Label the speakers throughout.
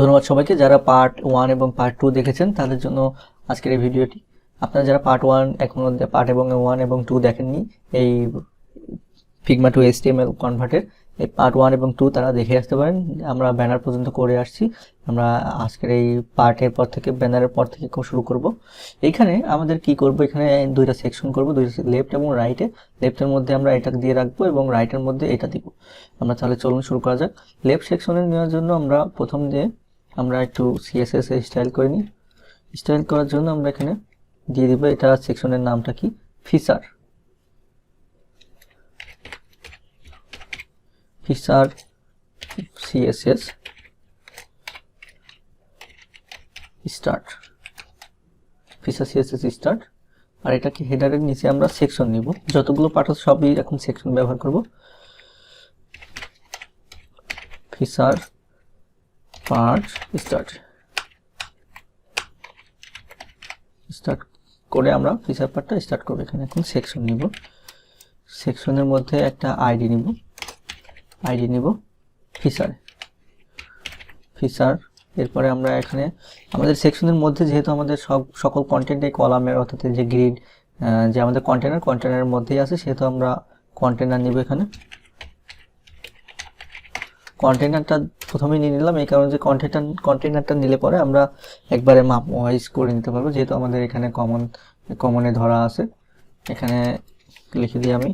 Speaker 1: ধন্যবাদ সবাইকে যারা পার্ট 1 এবং পার্ট 2 দেখেছেন তাদের জন্য আজকের এই ভিডিওটি। আপনারা যারা পার্ট 1 এখনো পার্ট এবং 1 এবং 2 দেখেননি এই ফিগমা টু HTML কনভার্টের এই পার্ট 1 এবং 2 তারা দেখে আসতে পারেন। আমরা ব্যানার পর্যন্ত করে আসছি। আমরা আজকের এই পার্টের পর থেকে ব্যানারের পর থেকে শুরু করব। এইখানে আমাদের কি করব, এখানে দুইটা সেকশন করব, দুইটা লেফট এবং রাইটে। লেফটের মধ্যে আমরা এটা দিয়ে রাখবো এবং রাইটের মধ্যে এটা দিব। আমরা তাহলে চলুন শুরু করা যাক। লেফট সেকশনে নেওয়ার জন্য আমরা প্রথম দিয়ে আমরা একটু CSS এ স্টাইল করে নিই। স্টাইল করার জন্য আমরা এখানে দিয়ে দিব, এটা সেকশনের নামটা কি, feature CSS start, feature CSS start. আর এটাকে হেডারের নিচে আমরা সেকশন নিব, যতগুলো পার্ট আছে সবই এখন সেকশন ব্যবহার করব। ফিচার পার্ট স্টার্ট করে আমরা ফিচার পার্টটা স্টার্ট করব। এখানে এখন সেকশন নিব, সেকশনের মধ্যে একটা আইডি নিব ফিচার। এরপরে আমরা এখানে আমাদের সেকশনের মধ্যে যেহেতু আমাদের সকল কন্টেন্ট এই কলামের অর্থাৎ যে গ্রিড যে আমাদের কন্টেনারের মধ্যেই আছে, সেহেতু আমরা কন্টেনার নিব। এখানে কন্টেনারটা প্রথমে নিয়ে নিলাম, এই কারণে যে কন্টেনারটা নিলে পরে আমরা একবারে মাপ ওয়াইজ করে নিতে পারবো, যেহেতু আমাদের এখানে কমনে ধরা আছে। এখানে লিখে দিই আমি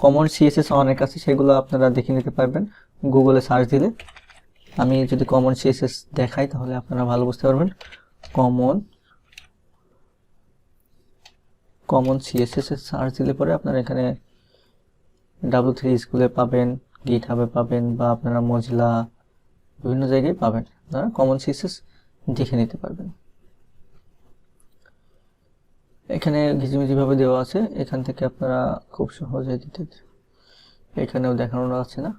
Speaker 1: কমন CSS অনেক আছে, সেগুলো আপনারা দেখে নিতে পারবেন গুগলে সার্চ দিলে। আমি যদি কমন CSS দেখাই তাহলে আপনারা ভালো বুঝতে পারবেন। কমন CSS এর সার্চ দিলে পরে আপনারা এখানে W3 স্কুলে পাবেন, GitHub পাবেন, বা আপনারা মজিলা বিভিন্ন জায়গায় পাবেন। আপনারা কমন CSS দেখে নিতে পারবেন। এখানে ঘিজিমিজি ভাবে দেওয়া আছে, এখান থেকে আপনারা খুব সহজে দিতে, এখানেও দেখানো আছে না,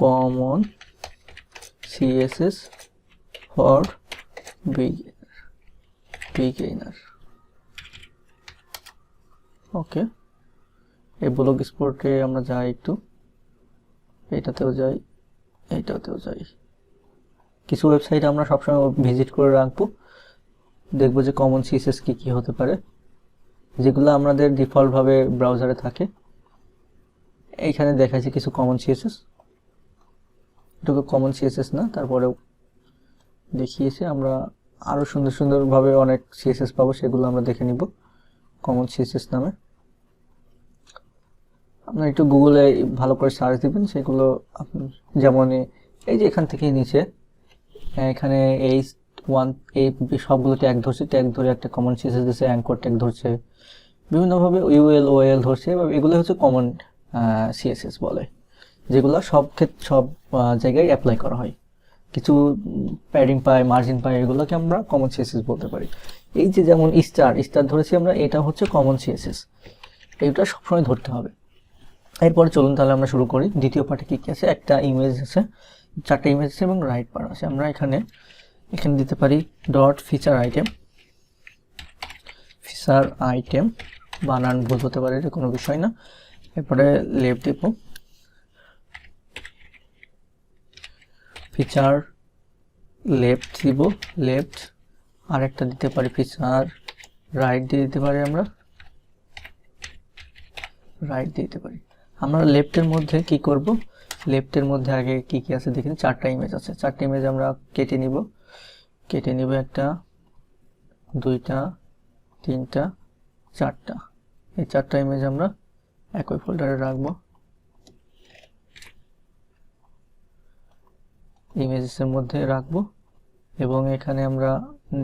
Speaker 1: কমন CSS ফর বিগিনার। ওকে, এই ব্লগ স্পটে আমরা যাই, একটু এটাতেও যাই, এইটাতেও যাই। কিছু ওয়েবসাইট আমরা সবসময় ভিজিট করে রাখবো, দেখবো যে কমন CSS কি হতে পারে, যেগুলো আমাদের ডিফল্ট ভাবে ব্রাউজারে থাকে। এইখানে দেখাচ্ছি কিছু কমন CSS, এটুকু কমন CSS না, তারপরেও দেখিয়েছি। আমরা আরো সুন্দর ভাবে অনেক CSS পাবো, সেগুলো আমরা দেখে নিব কমন CSS নামে। আপনারা একটু গুগলে ভালো করে সার্চ দিবেন, সেগুলো যেমন এই যে এখান থেকে নিচে এখানে এই সবগুলো ট্যাগ ধরছে, ট্যাগ ধরে একটা কমন CSS দিচ্ছে, অ্যাঙ্কর ট্যাগ ধরছে, বিভিন্নভাবে UL OL ধরছে। এগুলো হচ্ছে কমন CSS বলে, যেগুলো সব জায়গায় অ্যাপ্লাই করা হয়। কিছু প্যাডিং পায়, মার্জিন পায়, এগুলোকে আমরা কমন CSS বলতে পারি। এই যে যেমন স্টার ধরেছি আমরা, এটা হচ্ছে কমন CSS, এইটা সবসময় ধরতে হবে। এরপরে চলুন তাহলে আমরা শুরু করি। দ্বিতীয় পার্টে কি আছে, একটা ইমেজ আছে, 4টা ইমেজ আছে এবং রাইট পার্ট আছে। আমরা এখানে দিতে পারি ডট ফিচার আইটেম, বানান ভুল হতে পারে, এটা কোনো বিষয় না। এরপরে লেফট দেব, ফিচার লেফট দিব, লেফট। আরেকটা দিতে পারি ফিচার রাইট দিয়ে দিতে পারি, আমরা রাইট দিতে পারি। আমরা লেফটের মধ্যে কি করব, লেফটের মধ্যে আগে কি আছে দেখেন, 4টা ইমেজ আছে। 4টা ইমেজ আমরা কেটে নিব, একটা, দুইটা, তিনটা, 4টা। এই 4টা ইমেজ আমরা একই ফোল্ডারে রাখবো, ইমেজেসের মধ্যে রাখবো, এবং এখানে আমরা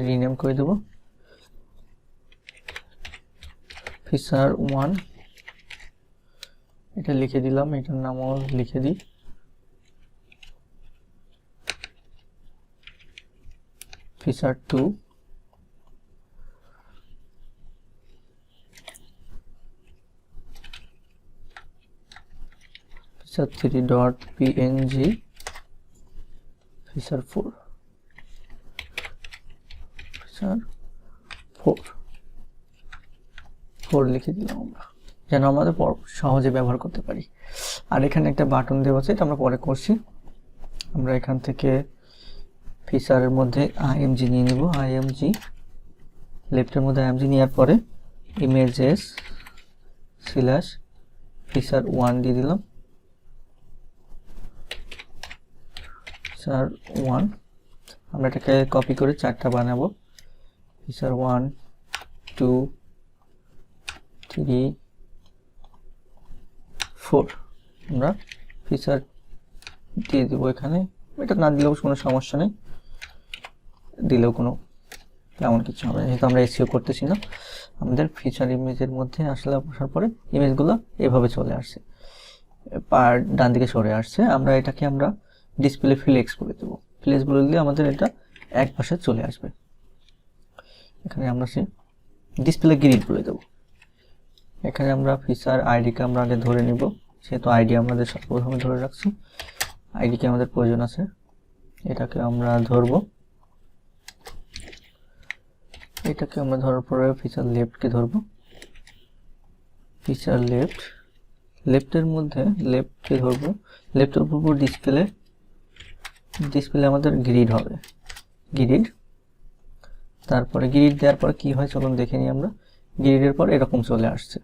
Speaker 1: রিনেম করে দেব ফিচার 1, এটা লিখে দিলাম, এটার নামও লিখে দিই feature 2, feature 3.png, feature 4, feature 4 লিখে দিলাম আমরা। যেন আমাদের সহজে ব্যবহার করতে পারি। আর এখানে একটা বাটন দেওয়া আছে, এটা আমরা পরে করছি। আমরা এখান থেকে ফিচারের মধ্যে আইএমজি নিয়ে নিব, আইএমজি লেফটের মধ্যে আইএমজি নেওয়ার পরে ইমেজেস স্ল্যাশ ফিচার 1 দিয়ে দিলাম, ফিচার 1। আমরা এটাকে কপি করে 4টা বানাবো, ফিচার 1 2 3 4। আমরা ফিচার দিয়ে দিব এখানে, এটা না দিলেও কোনো সমস্যা নেই, দিলেও কোনো তেমন কিছু হবে না, যেহেতু আমরা এসইও করতেছি না। আমাদের ফিচার ইমেজের মধ্যে আসার পরে ইমেজগুলো এভাবে চলে আসছে, ডান দিকে সরে আসছে। আমরা এটাকে আমরা ডিসপ্লে ফ্লেক্স বলে দেবো, ফ্লেক্স বলে দিলে আমাদের এটা এক পাশে চলে আসবে। এখানে আমরা সে ডিসপ্লে গ্রিড বলে দেবো। এখানে আমরা ফিচার আইডিকে আমরা আগে ধরে নিব, সেহেতু আইডি আমাদের সর্বপ্রথমে ধরে রাখছি, আইডিকে আমাদের প্রয়োজন আছে, এটাকে আমরা ধরবো। এটাকে আমরা ধরার পরে ফিচার লেফটকে ধরবো, ফিচার লেফটের মধ্যে লেফটকে ধরবো, লেফটের উপর ডিসপ্লে আমাদের গ্রিড হবে, গ্রিড। তারপরে গ্রিড দেওয়ার পর কি হয় চলুন দেখে নিই আমরা। গ্রিডের পর এরকম চলে আসছে,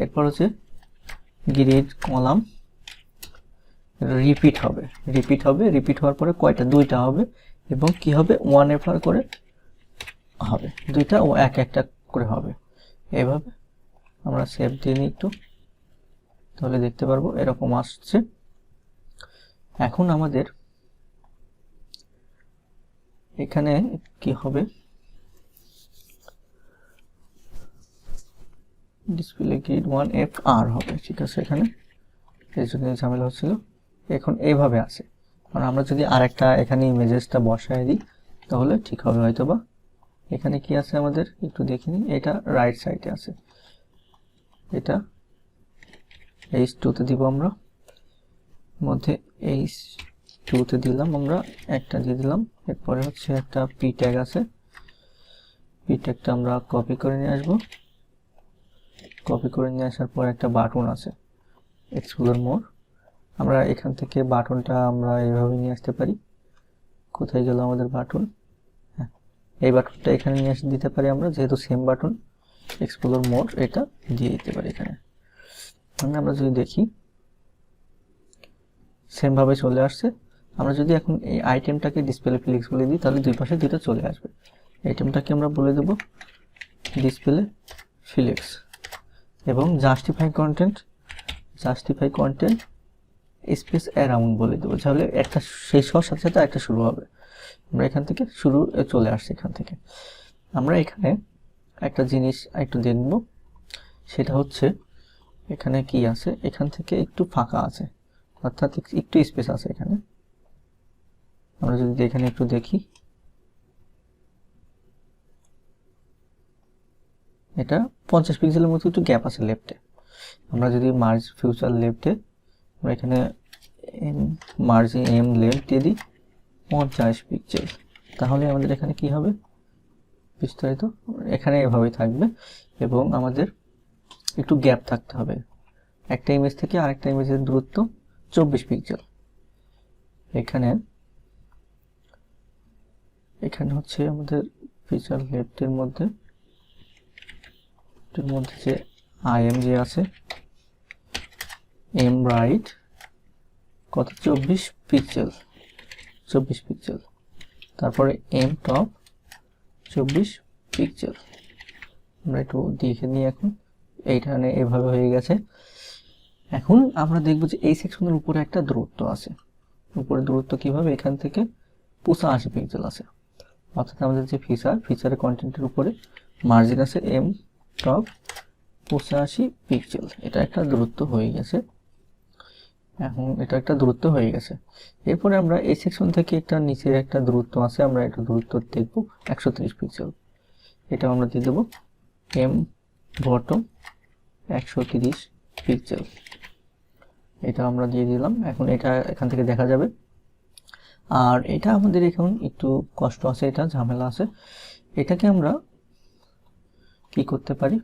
Speaker 1: এরপর হচ্ছে গ্রিড কলাম রিপিট হবে, রিপিট হওয়ার পরে কয়টা, 2টা হবে, এবং কি হবে 1 এফআর করে হবে, 2টা ও একটা করে হবে। এভাবে আমরা সেভ দিয়ে নিই একটু, তাহলে দেখতে পারবো এরকম আসছে। এখন আমাদের এখানে কি হবে, ডিসপ্লে গ্রিড 1 FR হবে, ঠিক আছে। এখানে এই জন্য ঝামেলা হচ্ছিল, এখন এইভাবে আছে। কারণ আমরা যদি আরেকটা এখানে ইমেজেসটা বসায় দিই তাহলে ঠিক হবে হয়তো বা। এখানে কি আছে আমাদের একটু দেখে নিই, এটা রাইট সাইডে আছে, এটা H2 তে দিব আমরা, মধ্যে H2 তে দিলাম আমরা, একটা দিয়ে দিলাম। এরপরে হচ্ছে একটা পি ট্যাগ আছে, পি ট্যাগটা আমরা কপি করে নিয়ে আসবো, কপি করে নিয়ে আসার পর একটা বাটন আছে এক্সপ্লোর মোর, আমরা এখান থেকে বাটনটা আমরা এইভাবে নিয়ে আসতে পারি। কোথায় গেল আমাদের বাটন, হ্যাঁ এই বাটনটা এখানে নিয়ে আসতে দিতে পারি আমরা, যেহেতু সেম বাটন এক্সপ্লোর মোর, এটা দিয়ে দিতে পারি এখানে। আমরা যদি দেখি সেম ভাবে চলে আসছে। আমরা যদি এখন এই আইটেমটাকে ডিসপ্লে ফ্লেক্স বলে দিই তাহলে দুই পাশে দুটো চলে আসবে। আইটেমটাকে আমরা বলে দেব ডিসপ্লে ফ্লেক্স, এবং জাস্টিফাই কন্টেন্ট স্পেস অ্যারাউন্ড বলে দেবো, তাহলে একটা শেষ হওয়ার সাথে সাথে একটা শুরু হবে। আমরা এখান থেকে শুরু চলে আসছে। এখান থেকে আমরা এখানে একটা জিনিস একটু দেখব, সেটা হচ্ছে এখানে কি আছে, এখান থেকে একটু ফাঁকা আছে, অর্থাৎ একটু স্পেস আছে এখানে। আমরা যদি এখানে একটু দেখি, এটা 50 পিক্সেলের মতো একটু গ্যাপ আছে লেফটে। আমরা যদি মার্জ ফিউচার লেফটে আমরা এখানে মার্জিন এম লেফট দিয়ে দিই 50 পিক্সেল, তাহলে আমাদের এখানে কি হবে, বিস্তারিত এখানে এভাবেই থাকবে। এবং আমাদের একটু গ্যাপ থাকতে হবে, একটা ইমেজ থেকে আরেকটা ইমেজের দূরত্ব 24 পিক্সেল। এখানে হচ্ছে আমাদের ফিচার লেফটের মধ্যে যে আইএম যে আছে, এম রাইট কত 24 পিক্সেল, তারপরে এম টপ 24 পিক্সেল। আমরা একটু দেখে নিই এখন, এইখানে এভাবে হয়ে গেছে। এখন আমরা দেখব যে এই সেকশনের উপরে একটা দূরত্ব আছে, উপরে দূরত্ব কিভাবে, এখান থেকে 85 পিক্সেল আছে, অর্থাৎ আমাদের যে ফিচারের কন্টেন্টের উপরে মার্জিন আছে এম টপ 85 পিক্সেল, এটা একটা দূরত্ব হয়ে গেছে। এখন এটা একটা দূরত্ব হয়ে গেছে। এরপরে আমরা এই সেকশন থেকে একটা নিচের একটা দূরত্ব আছে, আমরা একটু দূরত্ব দেখব 130 পিক্সেল, এটা আমরা দিয়ে দেব এম বটম 130 পিক্সেল, এটা আমরা দিয়ে দিলাম। এখন এটা এখান থেকে দেখা যাবে। আর এটা আমাদের এখন একটু কষ্ট আছে, এটা ঝামেলা আছে। এটাকে আমরা কি করতে পারি,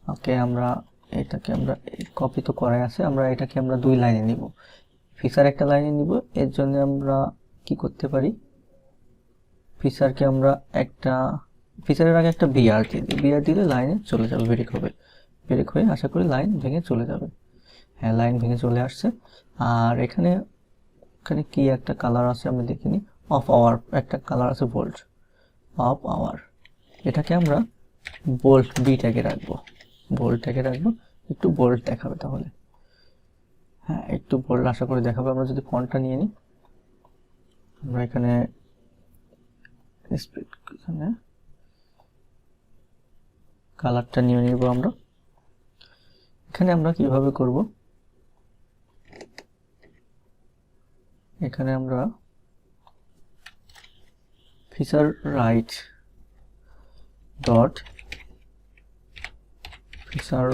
Speaker 1: ওকে আমরা এটাকে আমরা কপি তো করাই আছে, আমরা এটাকে আমরা 2 লাইনে নিব, ফিচার একটা লাইনে নিব। এর জন্য আমরা কি করতে পারি, ফিচারকে আমরা একটা ফিচারের আগে একটা বিআর দিয়ে দিই, বিআর দিলে লাইনে চলে যাবে, ব্রেক হবে, ব্রেক হয়ে আশা করি লাইন ভেঙে চলে যাবে। হ্যাঁ, লাইন ভেঙে চলে আসছে। আর এখানে কি একটা কালার আছে আমরা দেখিনি, অফ আওয়ার একটা কালার আছে, বোল্ড অফ আওয়ার, এটাকে আমরা বোল্ড বি ট্যাগে রাখবো, বোল্ড ট্যাগে রাখবো, একটু বোল্ড দেখাবে তাহলে। হ্যাঁ, একটু বোল্ড আশা করে দেখাবে। আমরা যদি ফন্টটা নিয়ে নিই, আমরা এখানে কালারটা নিয়ে নিব। আমরা এখানে আমরা কিভাবে করব, এখানে আমরা ফিচার রাইট ডট ফিচার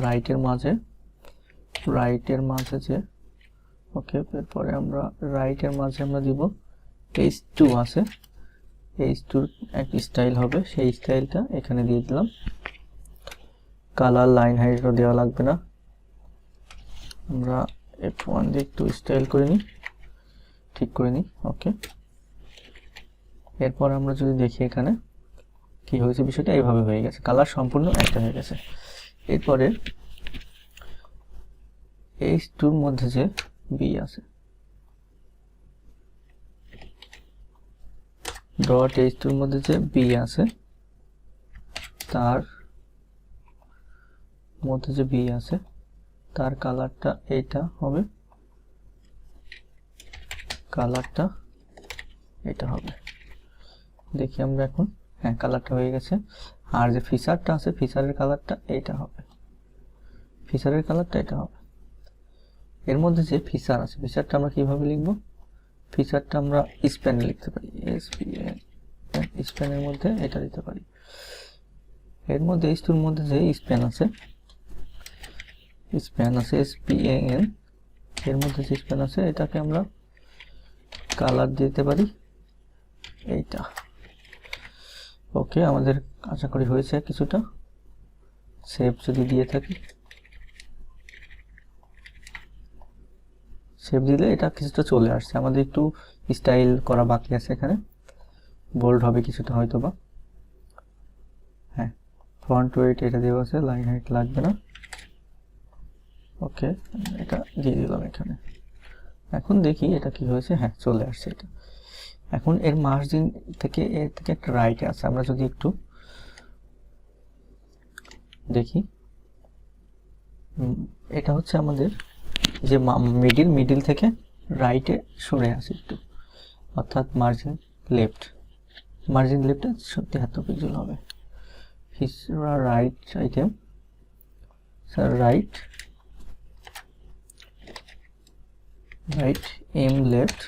Speaker 1: রাইটের মাঝে যে ওকে, এরপরে আমরা রাইটের মাঝে আমরা দিব h2 আছে, h2 এক স্টাইল হবে, সেই স্টাইলটা এখানে দিয়ে দিলাম। কালার লাইন হাইটও দেওয়া লাগবে না, আমরা F1 দিয়ে একটু স্টাইল করে নিই, ঠিক করে নিই। ওকে, এরপর আমরা যদি দেখি এখানে কি হয়েছে, বিষয়টা এইভাবে হয়ে গেছে, কালার সম্পূর্ণ একটা হয়ে গেছে। এরপরে h2 এর মধ্যে যে বি আছে, ডট h2 এর মধ্যে যে বি আছে, তার মধ্যে যে বি আছে তার কালারটা এটা হবে, কালারটা এটা হবে। দেখি আমরা এখন, হ্যাঁ কালারটা হয়ে গেছে। আর যে ফিচারটা আছে, ফিচারের কালারটা এইটা হবে, ফিচারের কালারটা এটা হবে। এর মধ্যে যে ফিচার আছে, ফিচারটা আমরা কিভাবে লিখব, ফিচারটা আমরা স্প্যানে লিখতে পারি, স্প্যানের মধ্যে এটা দিতে পারি। এর মধ্যে h2 মধ্যে যে স্প্যান আছে SPAN, এর মধ্যে যে স্প্যান আছে এটাকে আমরা কালার দিতে পারি এইটা। ওকে, আমাদের আশা করি হয়েছে কিছুটা। সেভ যদি দিয়ে থাকি, সেভ দিলে এটা কিছুটা চলে আসছে। আমাদের একটু স্টাইল করা বাকি আছে, এখানে বোল্ড হবে কিছুটা হয়তো বা। হ্যাঁ, ফন্ট ওয়েট এটা দেওয়া আছে, লাইন হাইট লাগবে না। ওকে, এটা দিয়ে দিলাম এখানে। এখন দেখি এটা কি হয়েছে, হ্যাঁ চলে আসছে এটা। এখন এর মার্জিন থেকে একটা রাইট আছে, আমরা যদি একটু দেখি, এটা হচ্ছে আমাদের যে মিডিল থেকে রাইটে সরে আসে একটু, অর্থাৎ মার্জিন লেফট, 73 পিক্সেল হবে। Right item, right em left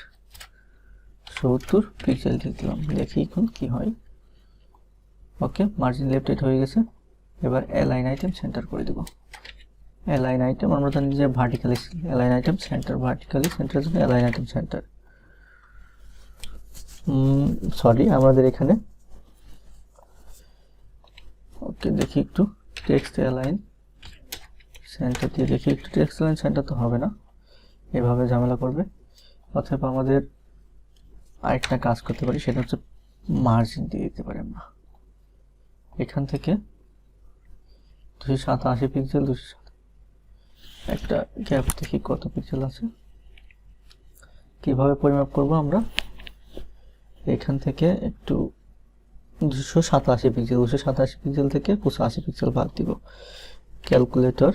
Speaker 1: 70 pixel দিলাম, দেখি এখন কি হয়। ওকে, মার্জিন লেফট এটা হয়ে গেছে। এবার অ্যালাইন আইটেম সেন্টার করে দেব। অ্যালাইন আইটেম আমরা জানি যে vertically align item centre, vertically সেন্টারের জন্য অ্যালাইন আইটেম সেন্টার। সরি, আমাদের এখানে ওকে দেখি একটু টেক্সট অ্যালাইন সেন্টার দিয়ে দেখি একটু, টেক্সট অ্যালাইন সেন্টার তো হবে না, এভাবে ঝামেলা করবে। অথবা আমাদের আরেকটা কাজ করতে পারি, সেটা হচ্ছে মার্জিন দিয়ে দিতে পারি আমরা এখান থেকে 287 পিক্সেল, একটা গ্যাপ দেখি কত পিক্সেল আছে। কিভাবে পরিমাপ করব আমরা, এখান থেকে একটু 287 পিক্সেল থেকে 85 পিক্সেল বাদ দিব। Calculator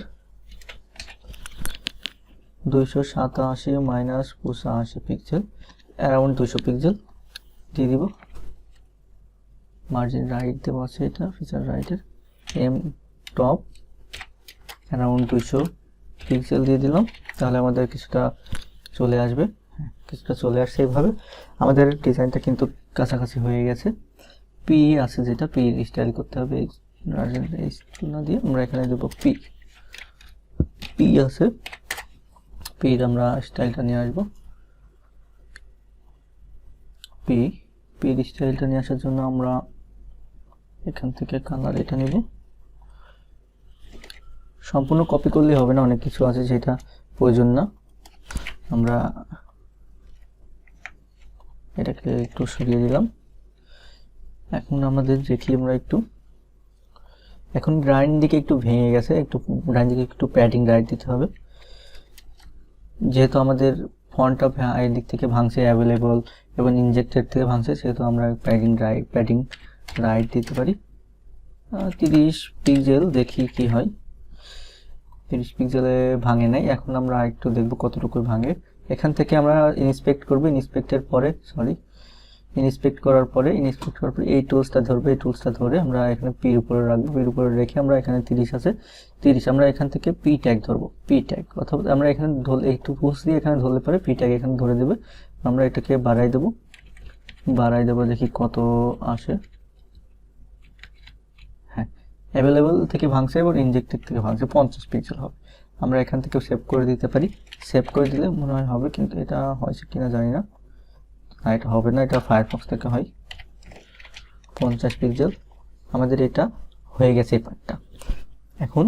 Speaker 1: 287 minus 85 pixel, around 200 pixel দিয়ে দিব। মার্জিন রাইট দেওয়া আছে, এটা ফিচার রাইটের এম টপ অ্যারাউন্ড 200 পিক্সেল দিয়ে দিলাম, তাহলে আমাদের কিছুটা চলে আসবে। কিছুটা চলে আসছে। এইভাবে আমাদের ডিজাইনটা কিন্তু কাছাকাছি হয়ে গেছে। পি আছে, যেটা পি স্টাইল করতে হবে, না দিয়ে আমরা এখানে দেব পি আছে, পির আমরা স্টাইলটা নিয়ে আসবো। পির স্টাইলটা নিয়ে আসার জন্য আমরা এখান থেকে কালার এটা নিব, সম্পূর্ণ কপি করলে হবে না, অনেক কিছু আছে যেটা প্রয়োজন না। আমরা এটাকে একটু সরিয়ে দিলাম। এখন আমাদের দেখি আমরা একটু, এখন গ্রাইন্ড দিকে একটু ভেঙে গেছে, একটু গ্রাইন্ড দিকে একটু প্যাডিং রাইট দিতে হবে। যেহেতু আমাদের ফন্টটা এই দিক থেকে ভাঙছে অ্যাভেলেবল এবং ইনজেক্টেড থেকে ভাঙছে, সেহেতু আমরা প্যাডিং রাইট দিতে পারি 30 পিক্সেল। দেখি কি হয়। 30 পিক্সেলে ভাঙে নাই। এখন আমরা একটু দেখব কতটুকু ভাঙে। এখান থেকে আমরা ইন্সপেক্ট করব। ইন্সপেক্টের পরে ইন্সপেক্ট করার পরে এই টুলসটা ধরবে। এই টুলসটা ধরে আমরা এখানে পির উপরে রাখবো। পির উপরে রেখে আমরা এখানে 30 আছে, 30 আমরা এখান থেকে পি ট্যাগ ধরবো। পি ট্যাগ অথবা আমরা এখানে একটু টুলস দিয়ে এখানে ধরলে পরে পি ট্যাগ এখানে ধরে দেবে। আমরা এটাকে বাড়াই দেবো দেখি কত আসে। হ্যাঁ, অ্যাভেলেবল থেকে ভাঙছে এবং ইনজেক্টেড থেকে ভাঙছে 50 পিক্সেল হবে। আমরা এখান থেকে সেভ করে দিতে পারি। সেভ করে দিলে মনে হয় হবে, কিন্তু এটা হয়েছে কিনা জানি না। এটা হবে না, এটা ফায়ারফক্স থেকে হয়। 50 পিক্সেল আমাদের এটা হয়ে গেছে এই পার্টটা। এখন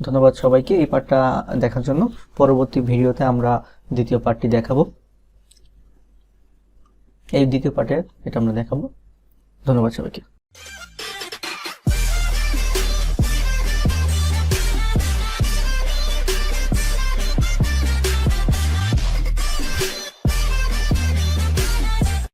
Speaker 1: ধন্যবাদ সবাইকে এই পার্টটা দেখার জন্য। পরবর্তী ভিডিওতে আমরা দ্বিতীয় পার্টটি দেখাবো। এই দ্বিতীয় পার্টে এটা আমরা দেখাবো। ধন্যবাদ সবাইকে।